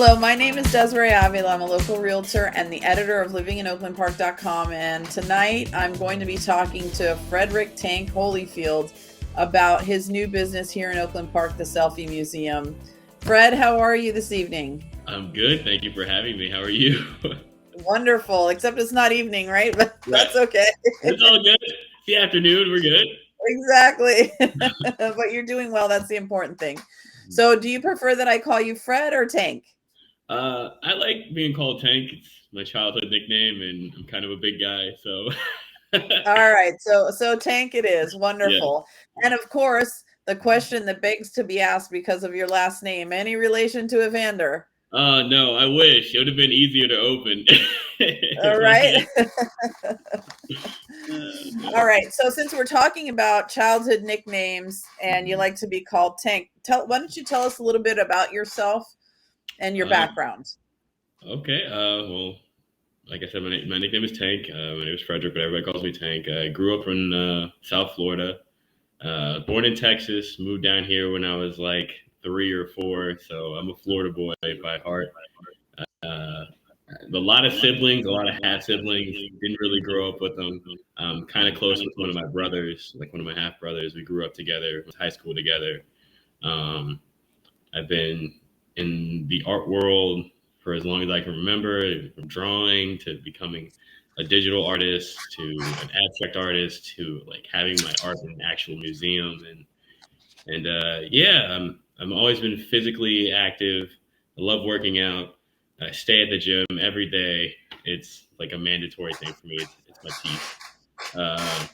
Hello, my name is Desiree Avila. I'm a local realtor and the editor of livinginoaklandpark.com. And tonight I'm going to be talking to Frederick Tank Holyfield about his new business here in Oakland Park, the Selfie Museum. Fred, how are you this evening? I'm good. Thank you for having me. How are you? Wonderful, except it's not evening, right? But that's okay. It's all good. It's the afternoon. We're good. Exactly. But you're doing well. That's the important thing. So do you prefer that I call you Fred or Tank? I like being called Tank. It's my childhood nickname, and I'm kind of a big guy, so All right. So Tank it is. yeah. Wonderful. And of course, the question that begs to be asked because of your last name, any relation to Evander? No, I wish it would have been easier to open. All right. No. All right. So since we're talking about childhood nicknames and you like to be called Tank, why don't you tell us a little bit about yourself and your Uh, background? okay. Well, like I said, my nickname is Tank. My name is Frederick, but everybody calls me Tank. I grew up in South Florida. Born in Texas, moved down here when I was like 3 or 4, so I'm a Florida boy by heart. Uh, a lot of siblings, a lot of half siblings. Didn't really grow up with them. Kind of close with one of my brothers, like one of my half brothers. We grew up together, went to high school together. Um, I've been in the art world for as long as I can remember, from drawing to becoming a digital artist to an abstract artist to like having my art in an actual museum and yeah, I'm always been physically active. I love working out. I stay at the gym every day. It's like a mandatory thing for me. It's my piece. Uh,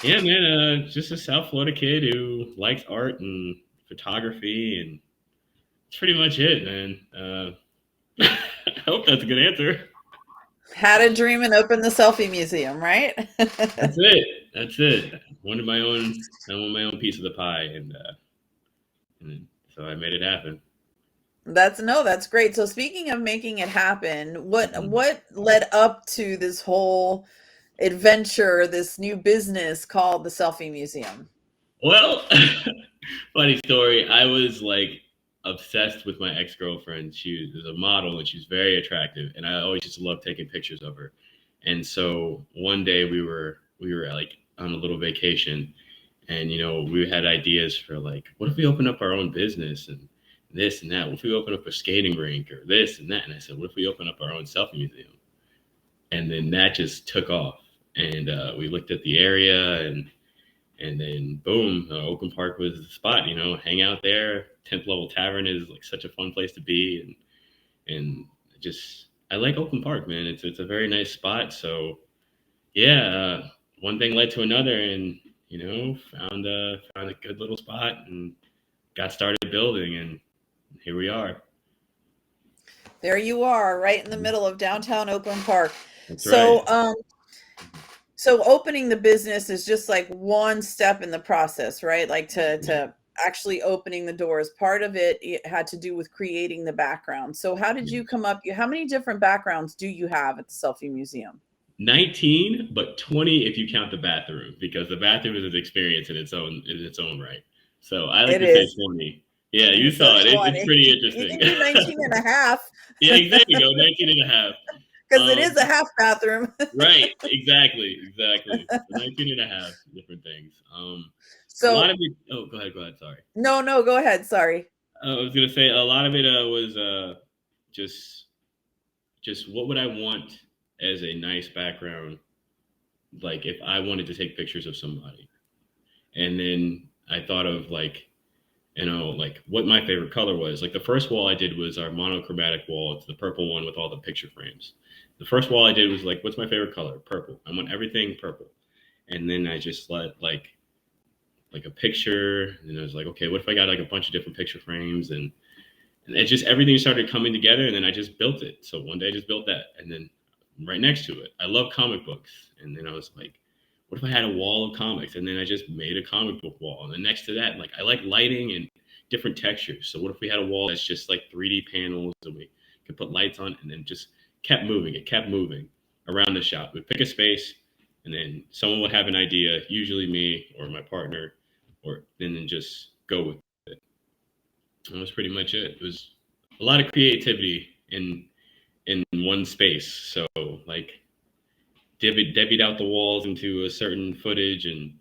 yeah, man. Just a South Florida kid who likes art and photography, and that's pretty much it, man. I hope that's a good answer. Had a dream and opened the selfie museum, right? That's it. That's it. Wanted my own. I want my own piece of the pie, and so I made it happen. That's great. So speaking of making it happen, what Mhm. what led up to this whole adventure, this new business called the Selfie Museum? Well, funny story. I was like obsessed with my ex girlfriend. She was a model and she was very attractive, and I always just loved taking pictures of her. And so one day we were like on a little vacation, and we had ideas for like, what if we open up our own business and this and that? What if we open up a skating rink or this and that? And I said, what if we open up our own selfie museum? And then that just took off, and we looked at the area and then boom, Oakland Park was the spot. Hang out there. 10th Level Tavern is like such a fun place to be, and just I like Oakland Park, man. It's a very nice spot. So yeah, one thing led to another, and found a good little spot and got started building, and here we are. There you are, right in the middle of downtown Oakland Park. That's right. So, so opening the business is just like one step in the process, right? Like to actually opening the doors. Part of it had to do with creating the background. So how did you come up? How many different backgrounds do you have at the Selfie Museum? 19, but 20 if you count the bathroom, because the bathroom is an experience in its own right. So I like It to say is. 20. Yeah, you So saw it. It's 20. pretty You interesting. can do 19 and a half Yeah, exactly. Go 19 and a half. because it is Um, a half bathroom. right. Exactly. So 19 and a half different things. A lot So of it. Oh, go ahead. Sorry. no, go ahead. Sorry. I was gonna say a lot of it was just just what would I want as a nice background, like if I wanted to take pictures of somebody. And then I thought of like, like what my favorite color was. Like the first wall I did was our monochromatic wall. It's the purple one with all the picture frames. The first wall I did was like, what's my favorite color? Purple. I want everything purple. And then I just let like a picture, and I was like, okay, what if I got like a bunch of different picture frames, and it just everything started coming together, and then I just built it. So one day I just built that, and then right next to it, I love comic books, and then I was like, what if I had a wall of comics, and then I just made a comic book wall, and then next to that, like I like lighting and different textures. So what if we had a wall that's just like 3D panels, and we could put lights on, and then just kept moving. It kept moving around the shop. We pick a space, and then someone would have an idea, usually me or my partner, or and then just go with it. That was pretty much it. It was a lot of creativity in one space. So like divvied out the walls into a certain footage and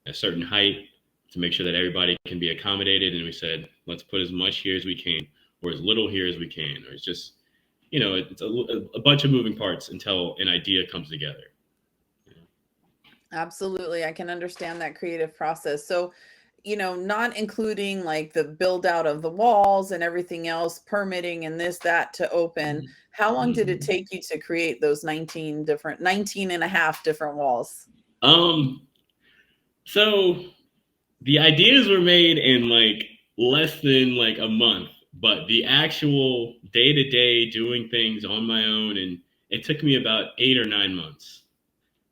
a certain height to make sure that everybody can be accommodated. And we said, let's put as much here as we can, or as little here as we can, or it's just, it's a bunch of moving parts until an idea comes together. Absolutely. I can understand that creative process. So, not including like the build out of the walls and everything else, permitting and this, that to open. How long did it Mm-hmm. take you to create those 19 and a half different walls? Um, so the ideas were made in like less than like a month, but the actual day to day doing things on my own, and it took me about 8 or 9 months.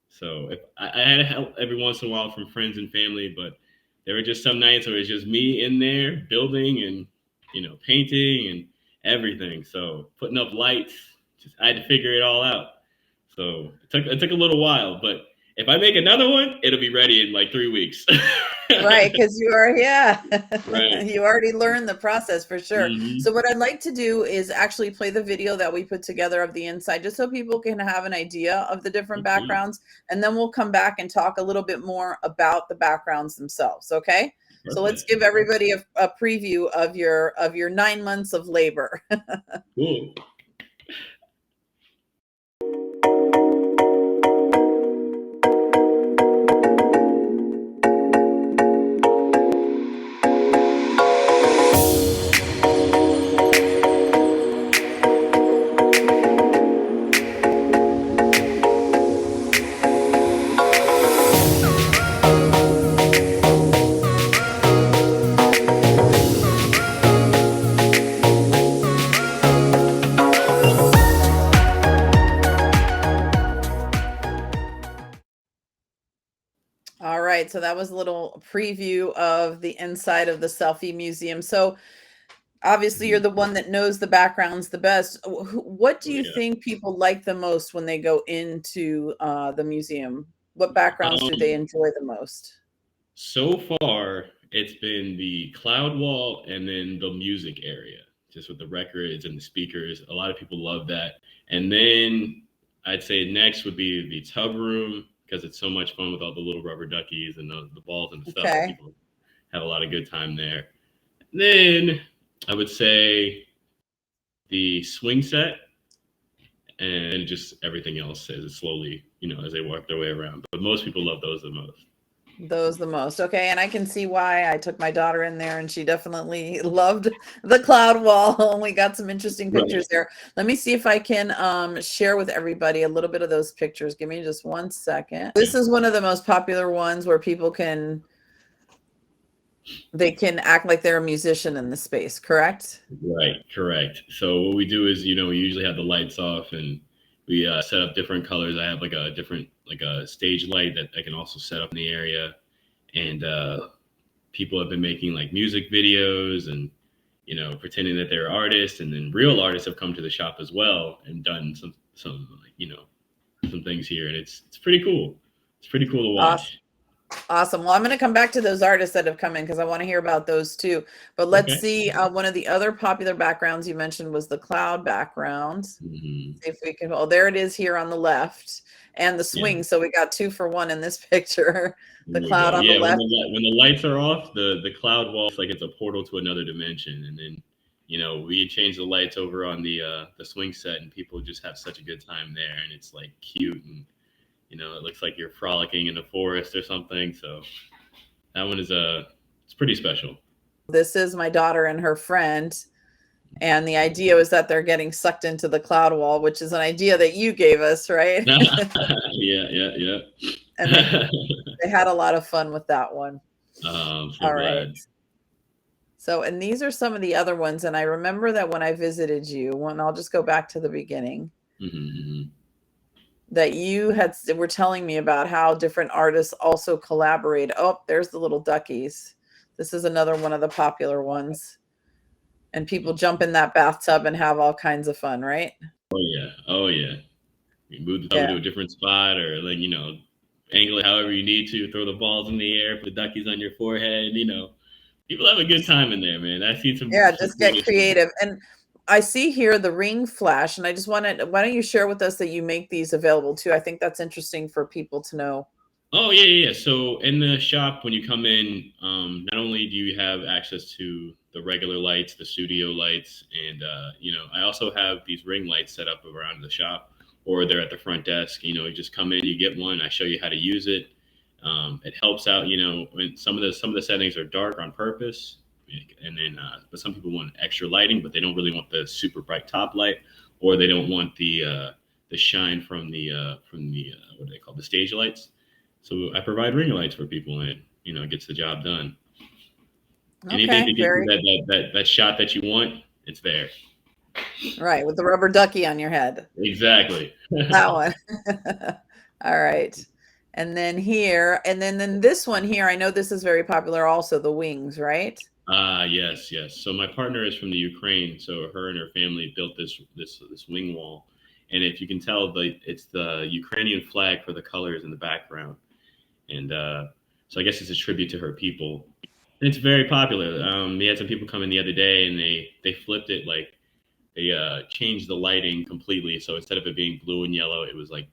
So if I had help every once in a while from friends and family, but there were just some nights where it was just me in there building and painting and everything. So putting up lights, just I had to figure it all out. So it took a little while, but if I make another one, it'll be ready in like 3 weeks. Right, because you are, yeah, Right. you already learned the process for sure. Hmm. So what I'd like to do is actually play the video that we put together of the inside, just so people can have an idea of the different Okay. backgrounds, and then we'll come back and talk a little bit more about the backgrounds themselves. Okay, so let's Perfect. give everybody a preview of your 9 months of labor. Cool. All right, so that was a little preview of the inside of the selfie museum. So obviously you're the one that knows the backgrounds the best. What do Oh you yeah. think people like the most when they go into the museum? What backgrounds do they Um, enjoy the most? so far, it's been the cloud wall and then the music area, just with the records and the speakers. A lot of people love that. And then I'd say next would be the tub room because it's so much fun with all the little rubber duckies and the balls and the stuff. Okay. People have a lot of good time there. Then I would say the swing set and just everything else as it slowly, as they work their way around. But most people love those the most. Those the most. Okay, and I can see why. I took my daughter in there and she definitely loved the cloud wall. We got some interesting Right. pictures there. Let me see if I can share with everybody a little bit of those pictures. Give me just 1 second. This is one of the most popular ones where people can act like they're a musician in the space, correct? Right, correct. So what we do is, we usually have the lights off and we set up different colors. I have like a different, like a stage light that I can also set up in the area. And people have been making like music videos and, pretending that they're artists. And then real artists have come to the shop as well and done some, some things here. And it's pretty cool. It's pretty cool to Awesome. watch. Awesome. Well, I'm going to come back to those artists that have come in because I want to hear about those too. But let's Okay. see. One of the other popular backgrounds you mentioned was the cloud background. Hmm. See if we can. Oh, there it is here on the left, and the Yeah. swing. So we got 2 for 1 in this picture. The There we cloud go. on the Yeah, when left. the lights are off, the cloud wall is like it's a portal to another dimension. And then, we change the lights over on the swing set, and people just have such a good time there. And it's like cute, and it looks like you're frolicking in the forest or something. So that one is it's pretty special. This is my daughter and her friend. And the idea was that they're getting sucked into the cloud wall, which is an idea that you gave us, right? Yeah, yeah, yeah. And they had a lot of fun with that one. I'm so All right. glad. So, and these are some of the other ones. And I remember that when I visited you, when I'll just go back to the beginning, Hmm. that you were telling me about how different artists also collaborate. Oh, there's the little duckies. This is another one of the popular ones. And people jump in that bathtub and have all kinds of fun, right? Oh yeah, oh yeah. You move the tub Yeah. to a different spot, or like angle it however you need to. Throw the balls in the air, put the duckies on your forehead. People have a good time in there, man. I've seen some Yeah, some just get creative stuff. creative. And I see here the ring flash, and I just wanted, why don't you share with us that you make these available too? I think that's interesting for people to know. Oh yeah, yeah, yeah. So in the shop, when you come in, not only do you have access to the regular lights, the studio lights, and I also have these ring lights set up around the shop, or they're at the front desk. You just come in, you get one. I show you how to use it. It helps out. When some of the settings are dark on purpose, and then but some people want extra lighting, but they don't really want the super bright top light, or they don't want the shine from the what do they call the stage lights. So I provide ring lights for people, and it gets the job done. Anything Okay, to get you very that shot that you want, it's there. right, with the rubber ducky on your head. Exactly. That one. All right. And then here, and then this one here, I know this is very popular also, the wings, right? Yes, yes. So my partner is from the Ukraine, so her and her family built this wing wall, and if you can tell, it's the Ukrainian flag for the colors in the background, and so I guess it's a tribute to her people. And it's very popular. We had some people come in the other day, and they flipped it, like they changed the lighting completely. So instead of it being blue and yellow, it was like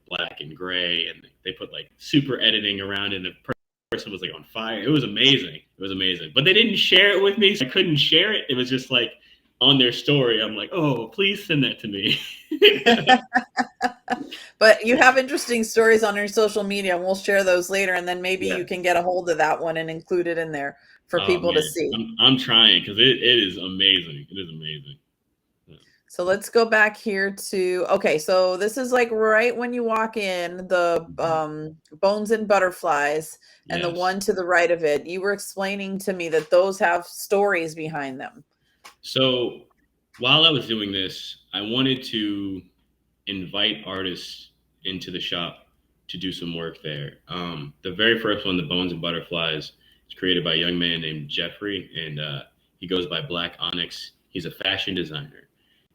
black and gray, and they put like super editing around it. And the person was like on fire. It was amazing. It was amazing. But they didn't share it with me, so I couldn't share it. It was just like on their story. I'm like, oh, please send that to me. But you have interesting stories on your social media, and we'll share those later. And then maybe Yeah. you can get a hold of that one and include it in there for Oh people to man, see. I'm trying because it is amazing. It is amazing. Yeah. So let's go back here to, okay, so this is like right when you walk in, the Mhm. bones and butterflies, and the Yes. one to the right of it. You were explaining to me that those have stories behind them. So while I was doing this, I wanted to invite artists into the shop to do some work there. The very first one, the Bones and Butterflies, is created by a young man named Jeffrey, and he goes by Black Onyx. He's a fashion designer,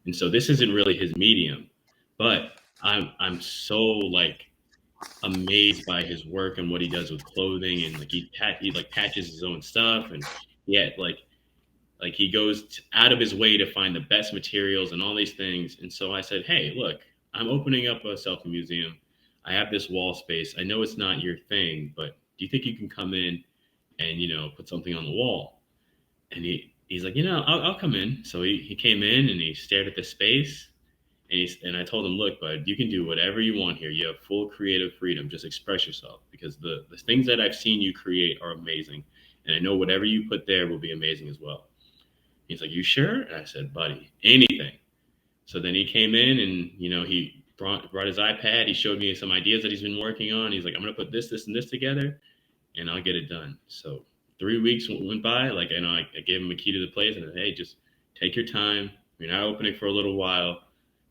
and so this isn't really his medium, but I'm so like amazed by his work and what he does with clothing, and like he like patches his own stuff, and yeah, like he goes out of his way to find the best materials and all these things. And so I said, hey, look, I'm opening up a selfie museum. I have this wall space. I know it's not your thing, but do you think you can come in and put something on the wall? And he's like, I'll come in. So he came in and he stared at the space, and I told him, look, bud, you can do whatever you want here. You have full creative freedom. Just express yourself, because the things that I've seen you create are amazing, and I know whatever you put there will be amazing as well. He's like, you sure? And I said, buddy, anything. So then he came in, and he brought his iPad. He showed me some ideas that he's been working on. He's like, I'm gonna put this, and this together, and I'll get it done. So 3 weeks went by. Like, I gave him a key to the place, and I said, hey, just take your time. You're not opening for a little while.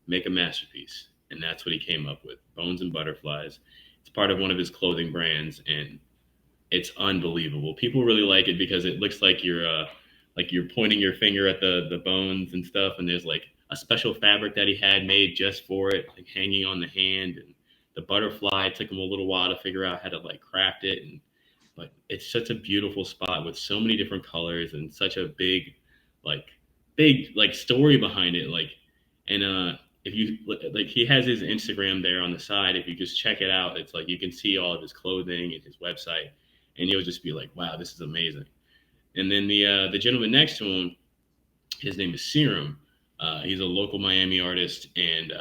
Make a masterpiece. And that's what he came up with, Bones and Butterflies. It's part of one of his clothing brands, and it's unbelievable. People really like it because it looks like you're pointing your finger at the bones and stuff, and there's like a special fabric that he had made just for it, like hanging on the hand, and the butterfly took him a little while to figure out how to like craft it, and but it's such a beautiful spot with so many different colors and such a like big story behind it, like. And if you like, he has his Instagram there on the side. If you just check it out, it's like you can see all of his clothing and his website, and you'll just be like, wow, this is amazing. And then the gentleman next to him, his name is Serum. He's a local Miami artist, and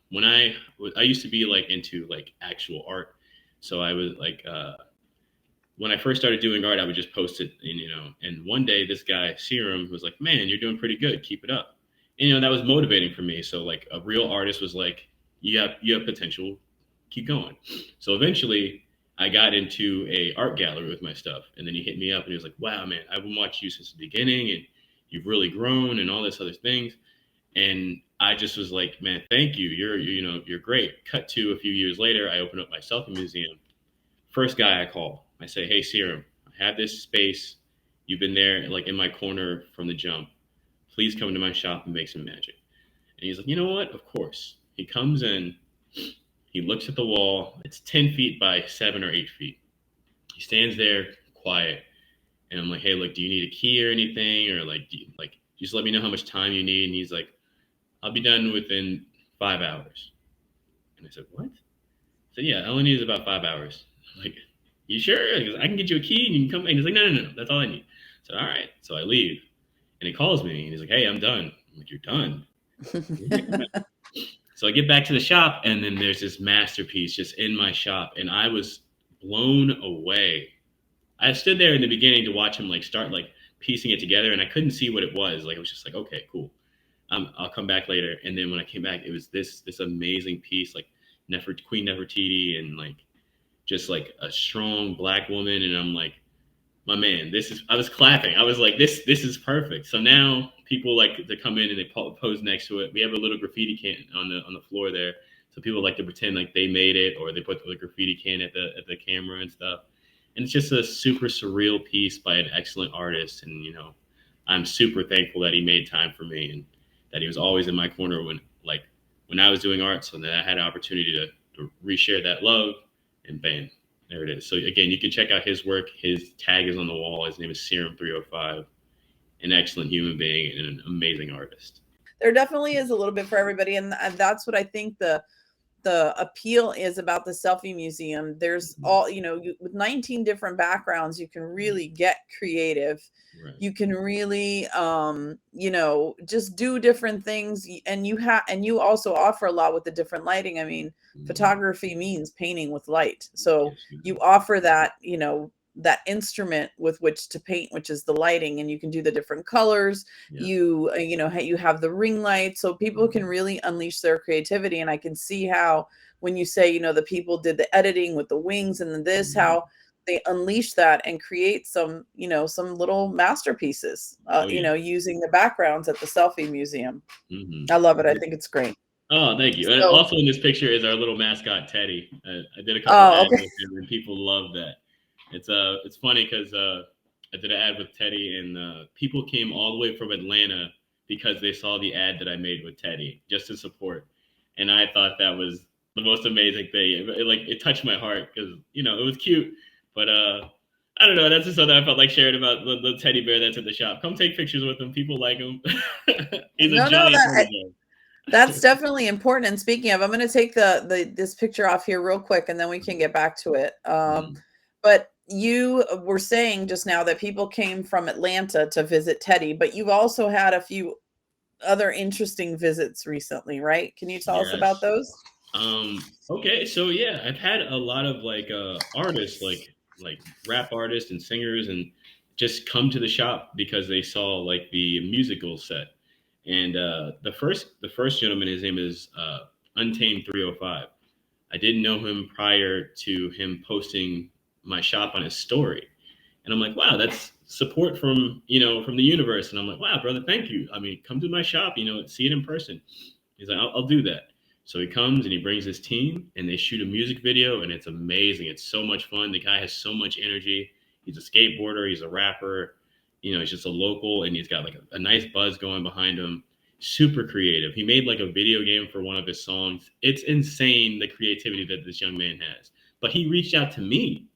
when I used to be like into like actual art, so I was like when I first started doing art, I would just post it, and one day this guy Serum was like, man, you're doing pretty good, keep it up. And that was motivating for me. So like a real artist was like, you have potential, keep going. So eventually I got into a art gallery with my stuff, and then he hit me up and he was like, wow, man, I've been watching you since the beginning, and you've really grown and all this other things. And I just was like, man, thank you, you're great. Cut to a few years later, I opened up my selfie museum. First guy I call, I say, hey, Serum, I have this space. You've been there like in my corner from the jump. Please come to my shop and make some magic. And he's like, you know what? Of course. He comes in, he looks at the wall. It's 10 feet by 7 or 8 feet. He stands there quiet. And I'm like, hey, look, do you need a key or anything? Or like, just let me know how much time you need. And he's like, I'll be done within 5 hours. And I said, what? So yeah, all I need is about 5 hours. I'm like, you sure? He goes, I can get you a key and you can come. And he's like, no, that's all I need. So all right. So I leave, and he calls me and he's like, hey, I'm done. I'm like, you're done? So I get back to the shop, and then there's this masterpiece just in my shop, and I was blown away. I stood there in the beginning to watch him like start like piecing it together, and I couldn't see what it was. Like I was just like, okay, cool. I'll come back later. And then when I came back, it was this amazing piece, like Queen Nefertiti, and like just like a strong black woman. And I'm like, my man, this is. I was clapping. I was like, this is perfect. So now people like to come in and they pose next to it. We have a little graffiti can on the floor there, so people like to pretend like they made it, or they put the graffiti can at the camera and stuff. And it's just a super surreal piece by an excellent artist. And I'm super thankful that he made time for me, and that he was always in my corner when I was doing art, so that I had an opportunity to reshare that love. And bam, there it is. So again, you can check out his work. His tag is on the wall. His name is Serum305. An excellent human being and an amazing artist. There definitely is a little bit for everybody, and that's what I think the appeal is about the selfie museum. There's all, with 19 different backgrounds, you can really get creative. Right. You can really, just do different things. And you also offer a lot with the different lighting. I mean, photography means painting with light. So you offer that, that instrument with which to paint, which is the lighting, and you can do the different colors. You have the ring light, so people can really unleash their creativity. And I can see how, when you say, the people did the editing with the wings and then how they unleash that and create some little masterpieces, using the backgrounds at the selfie museum. I love it. I think it's great. Oh, thank you. And So, also in this picture is our little mascot, Teddy. I did a couple ads with him, and people love that. It's funny because I did an ad with Teddy, and people came all the way from Atlanta because they saw the ad that I made with Teddy just to support. And I thought that was the most amazing thing. It touched my heart because it was cute, but I don't know. That's just something I felt like sharing about the teddy bear that's at the shop. Come take pictures with him. People like him. He's a giant teddy bear. That's definitely important. And speaking of, I'm going to take this picture off here real quick, and then we can get back to it. But you were saying just now that people came from Atlanta to visit Teddy, but you've also had a few other interesting visits recently, right? Can you tell us about those? Okay, so yeah, I've had a lot of artists, like rap artists and singers, and just come to the shop because they saw like the musical set. And the first gentleman, his name is Untamed 305. I didn't know him prior to him posting my shop on his story, and I'm like, wow, that's support from the universe. And I'm like, wow, brother, thank you. I mean, come to my shop, see it in person. He's like, I'll do that. So he comes and he brings his team, and they shoot a music video, and it's amazing. It's so much fun. The guy has so much energy. He's a skateboarder. He's a rapper. He's just a local, and he's got like a nice buzz going behind him. Super creative. He made like a video game for one of his songs. It's insane, the creativity that this young man has. But he reached out to me,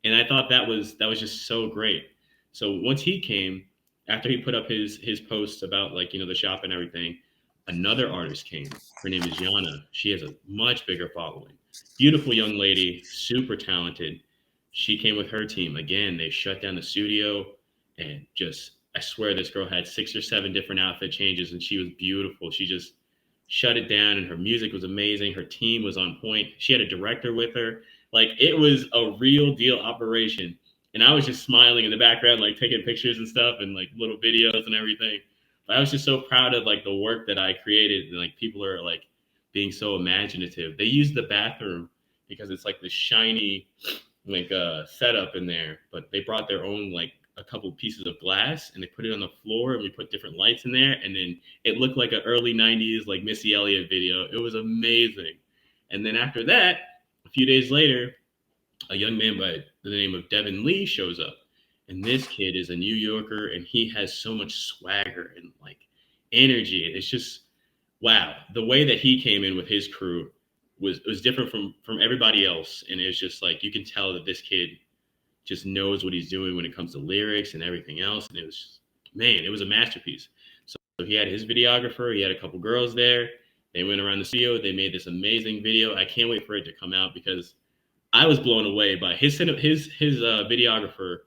and I thought that was just so great. So once he came, after he put up his posts about the shop and everything, another artist came. Her name is Yana. She has a much bigger following. Beautiful young lady, super talented. She came with her team. Again, they shut down the studio, and I swear this girl had 6 or 7 different outfit changes, and she was beautiful. She just shut it down, and her music was amazing. Her team was on point. She had a director with her. Like, it was a real deal operation. And I was just smiling in the background, like taking pictures and stuff, and like little videos and everything. I was just so proud of like the work that I created, and like people are like being so imaginative. They use the bathroom because it's like this shiny setup in there, but they brought their own like a couple pieces of glass, and they put it on the floor, and we put different lights in there, and then it looked like an early 90s like Missy Elliott video. It was amazing. And then after that, a few days later, a young man by the name of Devin Lee shows up. And this kid is a New Yorker, and he has so much swagger and like energy. It's just wow. The way that he came in with his crew was different from everybody else. And it's just like you can tell that this kid just knows what he's doing when it comes to lyrics and everything else. And it was just, man, it was a masterpiece. So he had his videographer. He had a couple girls there. They went around the studio. They made this amazing video. I can't wait for it to come out because I was blown away by his videographer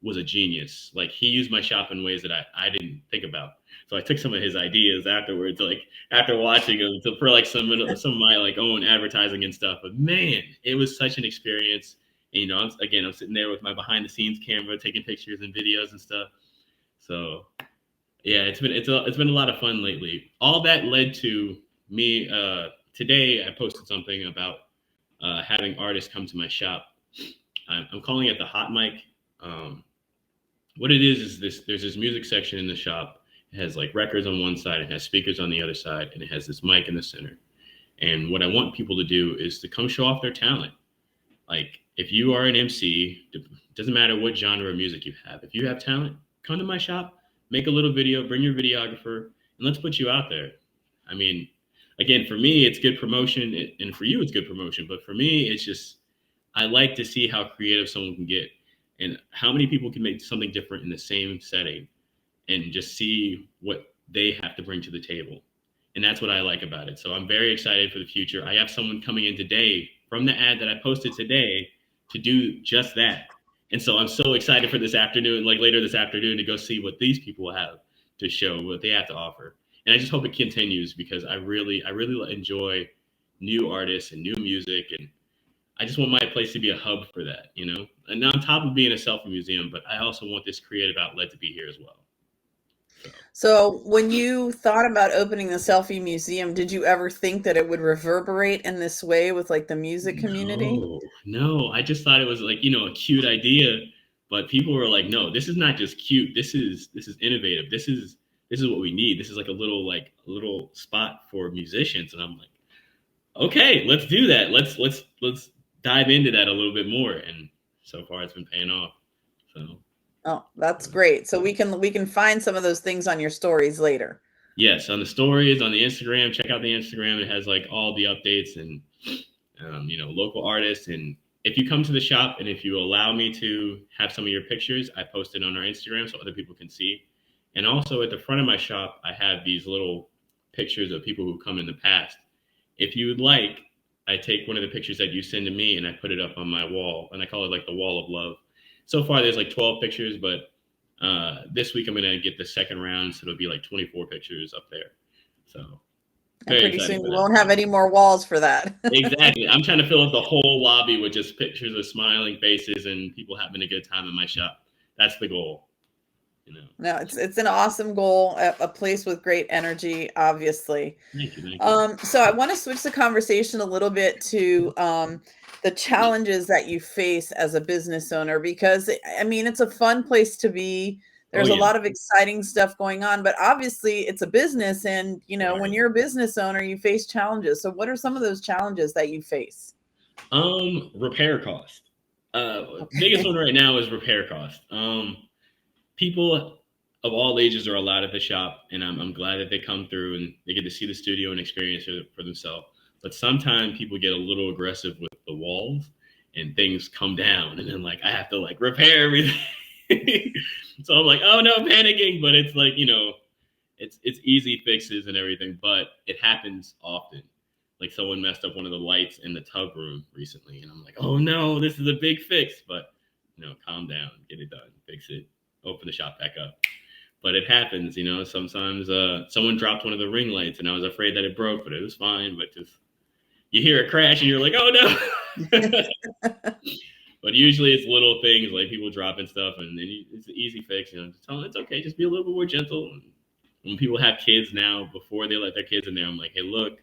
was a genius. Like he used my shop in ways that I didn't think about. So I took some of his ideas afterwards, like after watching them, for like some of my like own advertising and stuff. But man, it was such an experience. And, you know, I'm sitting there with my behind the scenes camera, taking pictures and videos and stuff. So yeah, it's been a lot of fun lately. All that led to me. Today, I posted something about having artists come to my shop. I'm calling it the hot mic. Um, what it is this: there's this music section in the shop. It has like records on one side, it has speakers on the other side, and it has this mic in the center. And what I want people to do is to come show off their talent. Like if you are an MC, it doesn't matter what genre of music you have. If you have talent, come to my shop, make a little video, bring your videographer, and let's put you out there. I mean, again, for me, it's good promotion, and for you, it's good promotion. But for me, it's just I like to see how creative someone can get, and how many people can make something different in the same setting, and just see what they have to bring to the table. And that's what I like about it. So I'm very excited for the future. I have someone coming in today from the ad that I posted today to do just that. And so I'm so excited for this afternoon, like later this afternoon, to go see what these people have to show, what they have to offer. And I just hope it continues because I really enjoy new artists and new music. And I just want my place to be a hub for that, you know? And on top of being a selfie museum, but I also want this creative outlet to be here as well. So. So when you thought about opening the selfie museum, did you ever think that it would reverberate in this way with like the music community? No, no. I just thought it was like, you know, a cute idea, but people were like, no, this is not just cute. This is innovative. This is what we need. This is like a little spot for musicians. And I'm like, okay, let's do that. Let's dive into that a little bit more. And so far it's been paying off. So Oh, that's great. So we can find some of those things on your stories later. yes, on the stories, on the Instagram, check out the Instagram. It has like all the updates and you know, local artists. And if you come to the shop and if you allow me to have some of your pictures, I post it on our Instagram so other people can see. And also at the front of my shop, I have these little pictures of people who come in the past. If you would like, I take one of the pictures that you send to me and I put it up on my wall, and I call it like the wall of love. So far, there's like 12 pictures, but this week I'm gonna get the second round, so it'll be like 24 pictures up there. So And very pretty excited soon for you that. won't have any more walls for that. Exactly. I'm trying to fill up the whole lobby with just pictures of smiling faces and people having a good time in my shop. That's the goal, you know. No, it's an awesome goal, a place with great energy, obviously. Thank you, thank you. So I want to switch the conversation a little bit to the challenges that you face as a business owner, because I mean, it's a fun place to be. Oh There's a yeah, lot of exciting stuff going on, but obviously it's a business. And, you know, when right. you're a business owner, you face challenges. So what are some of those challenges that you face? Repair cost. Biggest Okay. one right now is repair cost. People of all ages are allowed at the shop, and I'm glad that they come through and they get to see the studio and experience it for themselves. But sometimes people get a little aggressive with the walls, and things come down, and then like I have to like repair everything. So I'm like, oh no, panicking. But it's like, you know, it's easy fixes and everything, but it happens often. Like someone messed up one of the lights in the tub room recently, and I'm like, oh no, this is a big fix. But you know, calm down, get it done, fix it, open the shop back up. But it happens, you know. Sometimes someone dropped one of the ring lights, and I was afraid that it broke, but it was fine. But just you hear a crash, and you're like, oh no. But usually it's little things like people dropping stuff, and then it's an easy fix. You know, just tell them it's okay. Just be a little bit more gentle. And when people have kids now, before they let their kids in there, I'm like, hey, look,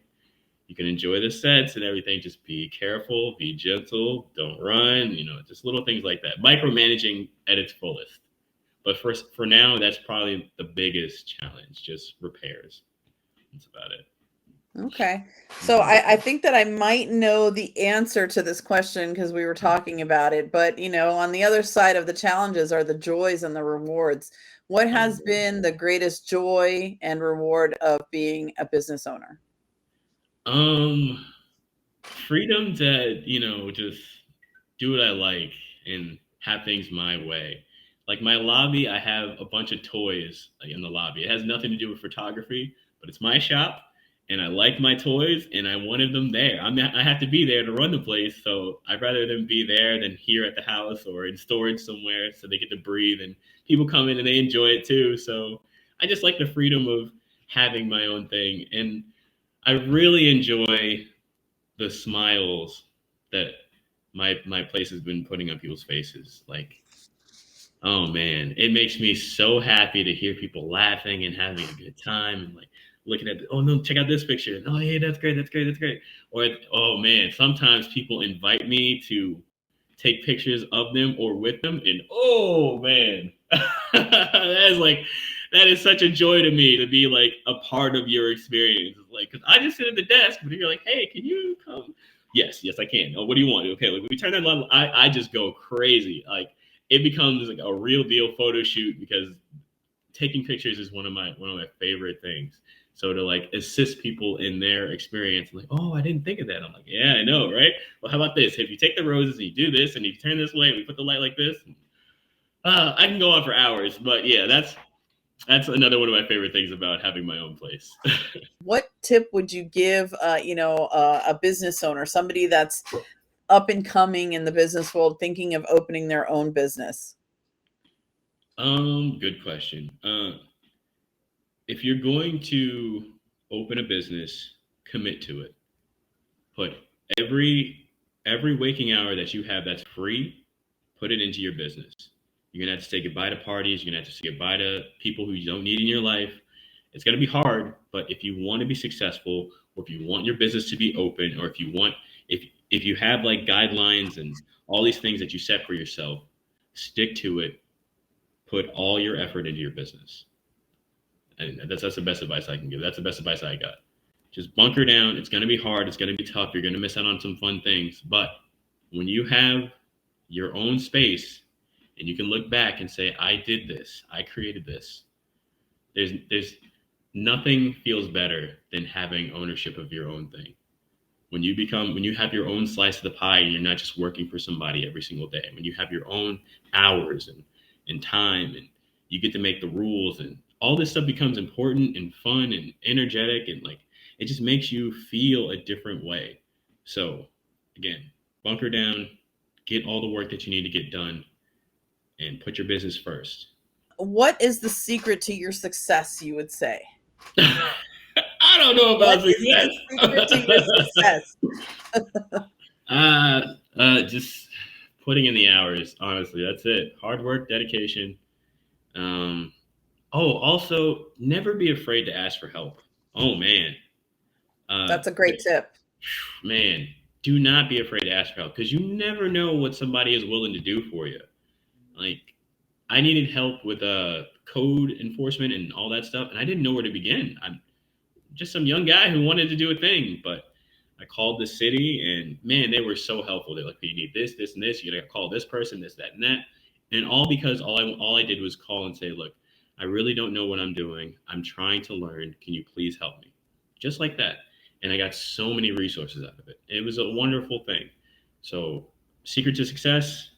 you can enjoy the sets and everything. Just be careful, be gentle, don't run. You know, just little things like that. Micromanaging at its fullest. But for now, that's probably the biggest challenge. Just repairs. That's about it. Okay. So Mhm. I think that I might know the answer to this question because we were talking about it. But, you know, on the other side of the challenges are the joys and the rewards. What has been the greatest joy and reward of being a business owner? Um, freedom to, you know, just do what I like and have things my way. Like my lobby, I have a bunch of toys like, in the lobby. It has nothing to do with photography, but it's my shop, and I like my toys, and I wanted them there. I have to be there to run the place, so I'd rather them be there than here at the house or in storage somewhere, so they get to breathe and people come in and they enjoy it too. So I just like the freedom of having my own thing, and I really enjoy the smiles that my place has been putting on people's faces. Like, oh man, it makes me so happy to hear people laughing and having a good time and like looking at, oh no, check out this picture. Oh yeah, that's great, that's great, that's great. Or oh man, sometimes people invite me to take pictures of them or with them, and oh man, that is like that is such a joy to me to be like a part of your experience. Like, cause I just sit at the desk, but you're like, hey, can you come? Yes, yes, I can. Oh, what do you want? Okay, like we turn that on. I just go crazy. Like it becomes like a real deal photo shoot because taking pictures is one of my favorite things. So to like assist people in their experience, like, oh, I didn't think of that. I'm like, yeah, I know, right? Well, how about this? If you take the roses and you do this and you turn this way, and we put the light like this. I can go on for hours, but yeah, that's another one of my favorite things about having my own place. What tip would you give, a business owner, somebody that's up and coming in the business world, thinking of opening their own business? Good question. If you're going to open a business, commit to it. Put every waking hour that you have that's free, put it into your business. You're gonna have to say goodbye to parties. You're gonna have to say goodbye to people who you don't need in your life. It's gonna be hard, but if you want to be successful, or if you want your business to be open, or if you have like guidelines and all these things that you set for yourself, stick to it. Put all your effort into your business, and that's the best advice I can give. That's the best advice I got. Just bunker down. It's gonna be hard. It's gonna be tough. You're gonna miss out on some fun things, but when you have your own space and you can look back and say, I did this, I created this. There's nothing feels better than having ownership of your own thing. When you have your own slice of the pie and you're not just working for somebody every single day, when you have your own hours and time and you get to make the rules and all this stuff becomes important and fun and energetic and like it just makes you feel a different way. So again, bunker down, get all the work that you need to get done and put your business first. What is the secret to your success, you would say? I don't know What about is the secret to your success. success? Just putting in the hours. Honestly, that's it. Hard work, dedication. Um, also, never be afraid to ask for help. Oh man, uh, That's a great tip. man, do not be afraid to ask for help because you never know what somebody is willing to do for you. Like, I needed help with code enforcement and all that stuff, and I didn't know where to begin. I'm just some young guy who wanted to do a thing, but I called the city, and man, they were so helpful. They're like, "You need this, this, and this. You gotta call this person, this, that, and that." And all because all I did was call and say, "Look, I really don't know what I'm doing. I'm trying to learn. Can you please help me?" Just like that, and I got so many resources out of it. It was a wonderful thing. So, secret to success: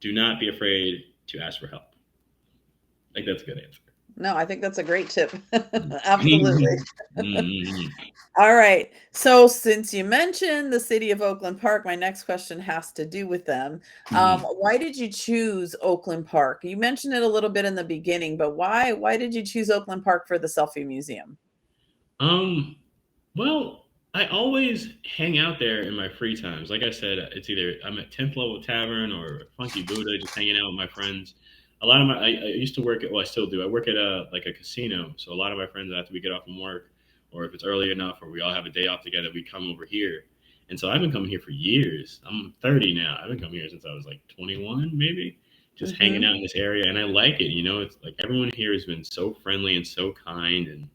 do not be afraid to ask for help. I think that's a good answer. No, I think that's a great tip. Absolutely. Mhm. All right. So, since you mentioned the city of Oakland Park, my next question has to do with them. Mhm. Why did you choose Oakland Park? You mentioned it a little bit in the beginning, but why did you choose Oakland Park for the Selfie Museum? Um, well, I always hang out there in my free times. Like I said, it's either I'm at 10th Level Tavern or Funky Buddha, just hanging out with my friends. A lot of I used to work at, well, I still do. I work at a casino, so a lot of my friends after we get off from work, or if it's early enough, or we all have a day off together, we come over here. And so I've been coming here for years. I'm 30 now. I've been coming here since I was like 21, maybe, just hanging Hmm. out in this area, and I like it. You know, it's like everyone here has been so friendly and so kind, and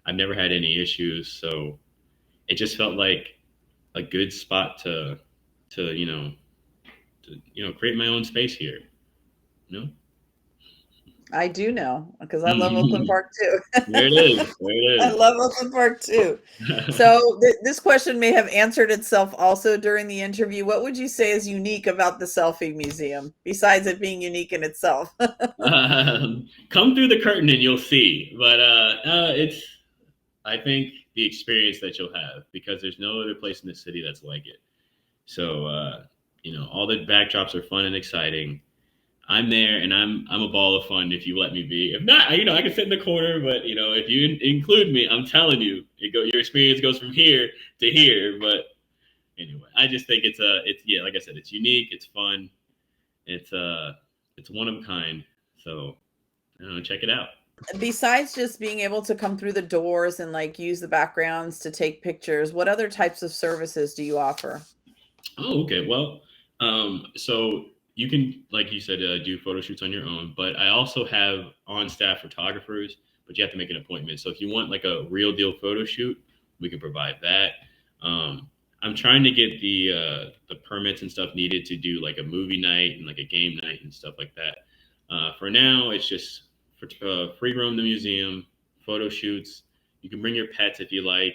I've never had any issues. So it just felt like a good spot to create my own space here. You know. I do know because I love Oakland There Park too. it is. There I it love Oakland Park too. is. So this question may have answered itself also during the interview. What would you say is unique about the Selfie Museum, besides it being unique in itself? Come through the curtain and you'll see. But it's, I think, the experience that you'll have because there's no other place in the city that's like it. So, all the backdrops are fun and exciting. I'm there and I'm a ball of fun if you let me be. If not, I can sit in the corner, but if you include me, I'm telling you, your experience goes from here to here. But anyway, I just think it's yeah, like I said, it's unique, it's fun, it's one of a kind. So check it out. Besides just being able to come through the doors and like use the backgrounds to take pictures, what other types of services do you offer? Oh, okay. Well, so you can, like you said, do photo shoots on your own, but I also have on staff photographers, but you have to make an appointment. So if you want like a real deal photo shoot, we can provide that. I'm trying to get the permits and stuff needed to do like a movie night and like a game night and stuff like that. For now, it's just free roam the museum, photo shoots. You can bring your pets if you like.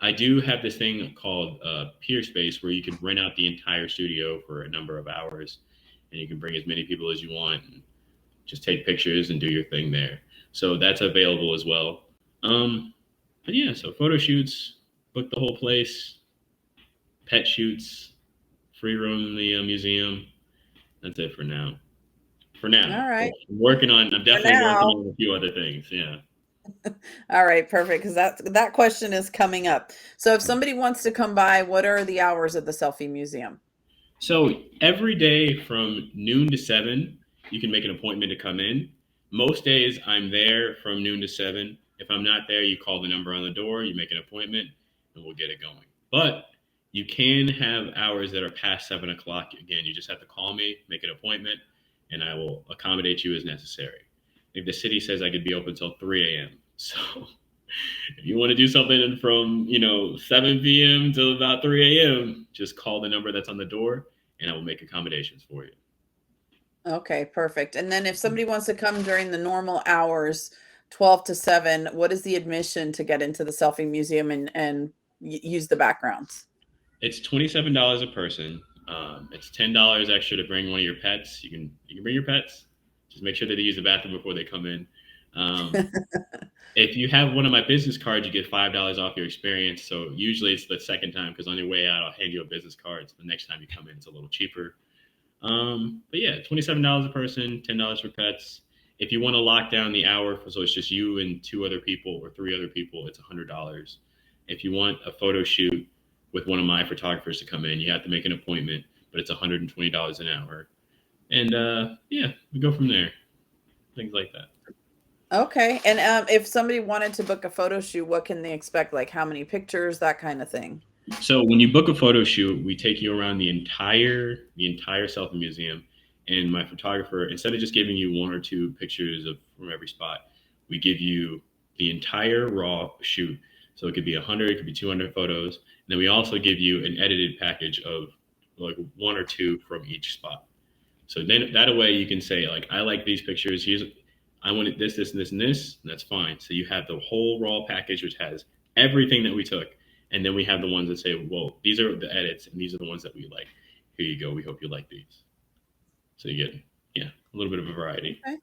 I do have this thing called Peer Space where you can rent out the entire studio for a number of hours, and you can bring as many people as you want and just take pictures and do your thing there. So that's available as well. Um, but yeah, so photo shoots, book the whole place, pet shoots, free room in the museum. That's it for now. For now, All right. I'm working on. I'm For definitely working now. on a few other things. Yeah. All right, perfect. Because that question is coming up. So if somebody wants to come by, what are the hours of the Selfie Museum? So every day from noon to 7, you can make an appointment to come in. Most days I'm there from noon to 7. If I'm not there, you call the number on the door, you make an appointment, and we'll get it going. But you can have hours that are past 7 o'clock. Again, you just have to call me, make an appointment, and I will accommodate you as necessary. If the city says I could be open till 3 a.m. So if you want to do something from 7 p.m. to about 3 a.m., just call the number that's on the door, and I will make accommodations for you. Okay, perfect. And then if somebody wants to come during the normal hours, 12 to 7, what is the admission to get into the Selfie Museum and use the backgrounds? It's $27 a person. It's $10 extra to bring one of your pets. You can bring your pets. Just make sure that they use the bathroom before they come in. Um, if you have one of my business cards, you get $5 off your experience. So usually it's the second time because on your way out, I'll hand you a business card. So the next time you come in, it's a little cheaper. But yeah, $27 a person, $10 for pets. If you want to lock down the hour, so it's just you and two other people or three other people, it's $100. If you want a photo shoot with one of my photographers to come in, you have to make an appointment, but it's $120 an hour. And yeah, we go from there. Things like that. Okay. And if somebody wanted to book a photo shoot, what can they expect? Like how many pictures, that kind of thing? So when you book a photo shoot, we take you around the entire Selfie Museum, and my photographer, instead of just giving you one or two pictures from every spot, we give you the entire raw shoot. So it could be 100, it could be 200 photos, and then we also give you an edited package of like one or two from each spot. So then that way you can say like, I like these pictures. I wanted this, this, and this, and this, and that's fine. So you have the whole raw package, which has everything that we took, and then we have the ones that say, well, these are the edits, and these are the ones that we like. Here you go. We hope you like these. So you get, yeah, a little bit of a variety. Okay.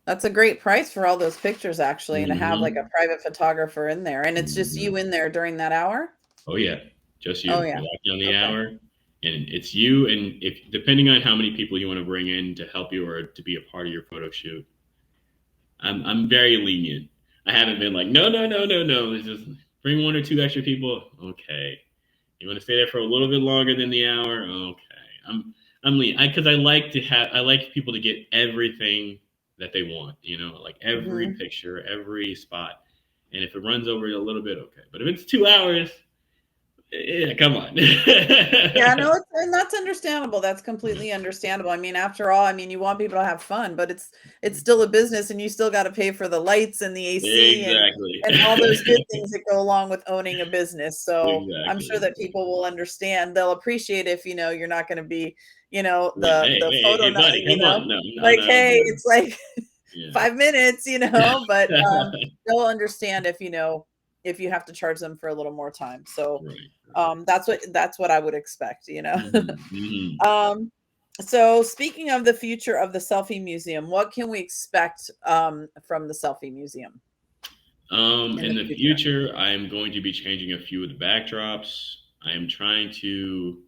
That's a great price for all those pictures actually, and to have like Mm-hmm. a private photographer in there. And it's just Mm-hmm. you in there during that hour? Oh yeah, just Oh you. yeah. You lock down the Okay. hour, and it's you. And if depending on how many people you want to bring in to help you or to be a part of your photo shoot, I'm very lenient. I haven't been like, no, no, no, no, no. It's just bring one or two extra people. Okay. You want to stay there for a little bit longer than the hour? Okay. I'm lenient because I like people to get everything that they want. Like every Mhm. picture, every spot. And if it runs over a little bit, okay. But if it's 2 hours, Yeah, come on. Yeah, no, and that's understandable. That's completely understandable. I mean, after all, I mean, you want people to have fun, but it's still a business, and you still got to pay for the lights and the AC Exactly. and all those good things that go along with owning a business. So I'm sure Exactly. that people will understand. They'll appreciate if you're not going to be, Yeah. the Hey, photo, hey, buddy, come on. No, no, like, no, hey, dude. it's like Yeah. 5 minutes, but they'll understand if you have to charge them for a little more time. So Right. that's what I would expect. Hmm. Hmm. Um, so speaking of the future of the selfie museum, what can we expect from the selfie museum in In the the future? future, I'm going to be changing a few of the backdrops. I am trying to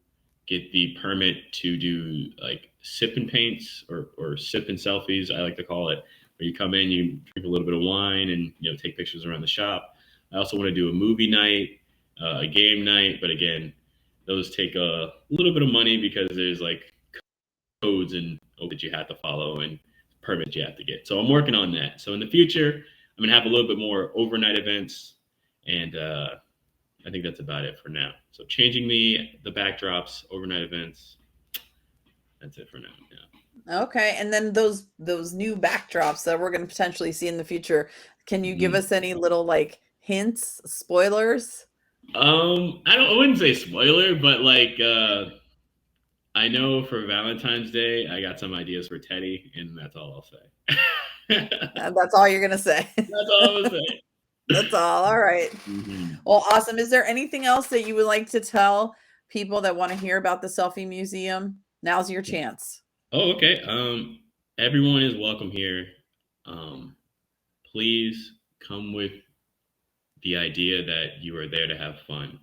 get the permit to do like sip and paints or sip and selfies, I like to call it, where you come in, you drink a little bit of wine and take pictures around the shop. I also want to do a movie night, a game night, but again, those take a little bit of money because there's like codes and that you have to follow and permits you have to get. So I'm working on that. So in the future, I'm gonna have a little bit more overnight events, and I think that's about it for now. So changing the backdrops, overnight events. That's it for now. Yeah. Okay, and then those new backdrops that we're going to potentially see in the future. Can you give Mhm. us any little like hints, spoilers? I wouldn't say spoiler, but like I know for Valentine's Day, I got some ideas for Teddy, and that's all I'll say. That's That's all you're going to say. all I'm gonna say. That's all. All right. Hmm. Well, awesome. Is there anything else that you would like to tell people that want to hear about the selfie museum? Now's your chance. Oh, okay. Everyone is welcome here. Um, please come with the idea that you are there to have fun.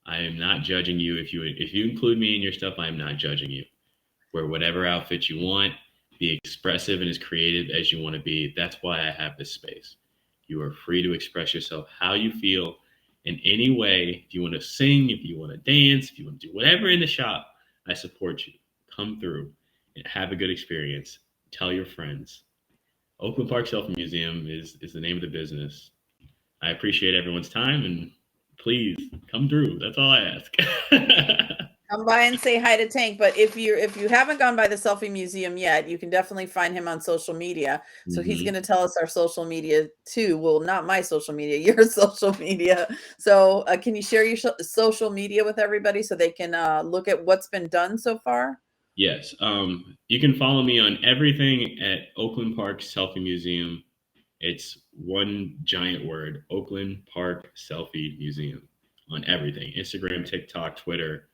I am not judging you. If you include me in your stuff, I am not judging you. Wear whatever outfit you want. Be expressive and as creative as you want to be. That's why I have this space. You are free to express yourself how you feel in any way. If you want to sing, if you want to dance, if you want to do whatever in the shop, I support you. Come through and have a good experience. Tell your friends. Oakland Park Selfie Museum is the name of the business. I appreciate everyone's time and please come through. That's all I ask. Come by and say hi to Tank. But if you haven't gone by the selfie museum yet, you can definitely find him on social media. So he's going Hmm. to tell us our social media too. Well, not my social media, your social media. So can you share your social media with everybody so they can look at what's been done so far? Yes. You can follow me on everything at Oakland Park Selfie Museum. It's one giant word, Oakland Park Selfie Museum, on everything: Instagram, TikTok, Twitter.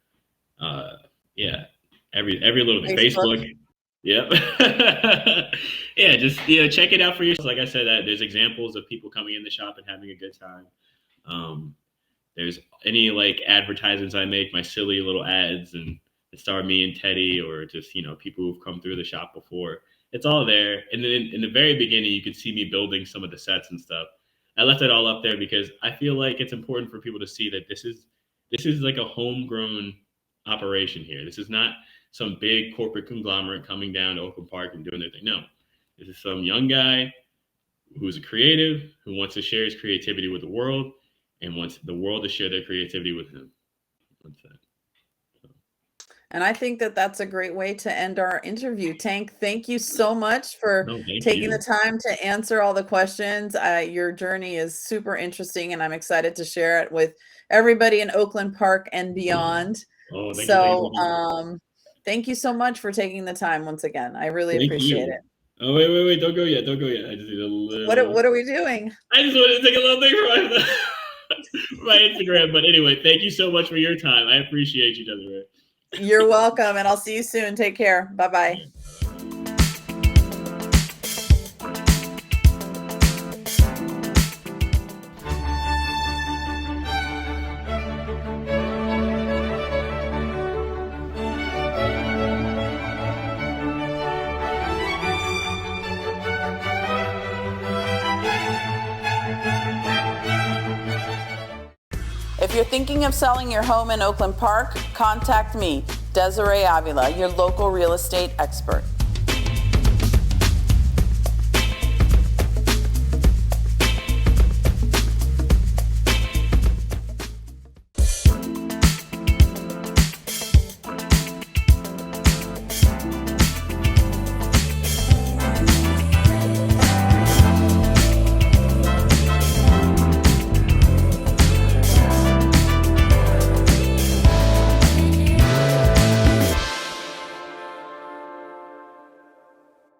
Uh, yeah, every little bit. Facebook. Facebook. Yep. Yeah, just check it out for yourself. Like I said, that there's examples of people coming in the shop and having a good time. Um, there's any like advertisements I make, my silly little ads, and it star me and Teddy, or just people who've come through the shop before. It's all there. And then in the very beginning, you could see me building some of the sets and stuff. I left it all up there because I feel like it's important for people to see that this is like a homegrown operation here. This is not some big corporate conglomerate coming down to Oakland Park and doing their thing. No, this is some young guy who's a creative, who wants to share his creativity with the world and wants the world to share their creativity with him. That's that. And I think that that's a great way to end our interview. Tank, thank you so much for No, thank taking the you. time to answer all the questions. Your journey is super interesting, and I'm excited to share it with everybody in Oakland Park and beyond. Oh, thank you, thank you, So, thank you. thank you so much for taking the time once again. I really Thank appreciate you. it. Oh, wait, wait, wait. Don't go yet. Don't go yet. I just need a little. What are we doing? I just wanted to take a little thing for my, for my Instagram. But anyway, thank you so much for your time. I appreciate you, Desiree. You're welcome, and I'll see you soon. Take care. Bye bye. If you're thinking of selling your home in Oakland Park, contact me, Desiree Avila, your local real estate expert.